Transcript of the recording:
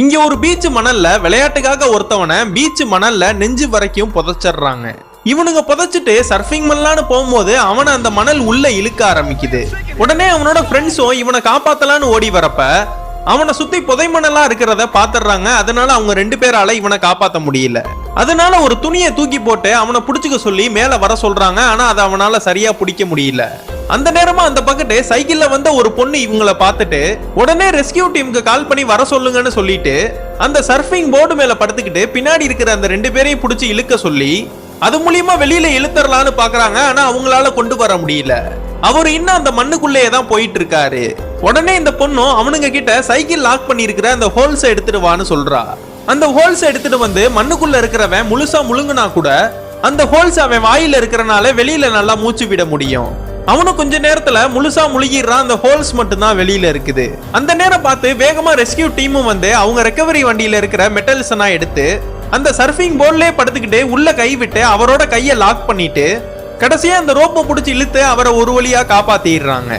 இங்க ஒரு பீச் மணல்ல விளையாட்டுக்காக ஒருத்தவனை பீச் மணல்ல நெஞ்சு வரைக்கும் புதைச்சிடுறாங்க. இவனுங்க புதைச்சிட்டு சர்ஃபிங் பண்ணலான்னு போகும்போது அவனை அந்த மணல் உள்ள இழுக்க ஆரம்பிக்குது. உடனே அவனோட ஃப்ரெண்ட்ஸும் இவனை காப்பாத்தலான்னு ஓடி வரப்ப அவனை சுத்தி புதை மணலா இருக்கிறத பாத்துறாங்க. அதனால அவங்க 2 பேரால இவனை காப்பாத்த முடியல. அதனால ஒரு துணியை தூக்கி போட்டு அவனை புடிச்சுக்க சொல்லி மேல வர சொல்றாங்க. ஆனா அதை அவனால சரியா பிடிக்க முடியல. அந்த நேரமா அந்த பக்கத்து சைக்கிள்ல வந்த ஒரு பொண்ணு இவங்கள பார்த்துட்டு உடனே ரெஸ்கியூ டீமுக்கு கால் பண்ணி வர சொல்லுங்கன்னு சொல்லிட்டு அந்த சர்ஃபிங் போர்டு மேல படுத்துக்கிட்டு பின்னாடி இருக்கிற அந்த 2 பேரையும் பிடிச்சி இழுக்க சொல்லி அது மூலியமா வெளியில இழுத்தரலான்னு பாக்குறாங்க. ஆனா அவங்களால கொண்டு வர முடியல. அவரு இன்னும் அந்த மண்ணுக்குள்ளேயே தான் போயிட்டு இருக்காரு. உடனே இந்த பொண்ணும் அவனுங்க கிட்ட சைக்கிள் லாக் பண்ணி இருக்கிற அந்த ஹோல்ஸ் எடுத்துட்டு வான்னு சொல்றா. அந்த ஹோல்ஸ் எடுத்துட்டு வந்து மண்ணுக்குள்ள இருக்கிறவன் முழுசா முழுங்குனா கூட அந்த ஹோல்ஸ் அவன் வாயில இருக்கிறனால வெளியில நல்லா மூச்சு விட முடியும். அவனும் கொஞ்ச நேரத்துல முழுசா முழுகிடுறான். அந்த ஹோல்ஸ் மட்டும் தான் வெளியில இருக்குது. அந்த நேரம் பார்த்து வேகமா ரெஸ்கியூ டீமும் வந்து அவங்க ரெக்கவரி வண்டியில இருக்கிற மெட்டல்ஸனா எடுத்து அந்த சர்ஃபிங் போர்ட்லயே படுத்துக்கிட்டு உள்ள கை விட்டு அவரோட கையை லாக் பண்ணிட்டு கடைசியா அந்த ரோப்பை பிடிச்சி இழுத்து அவரை ஒரு வழியா காப்பாத்திடுறாங்க.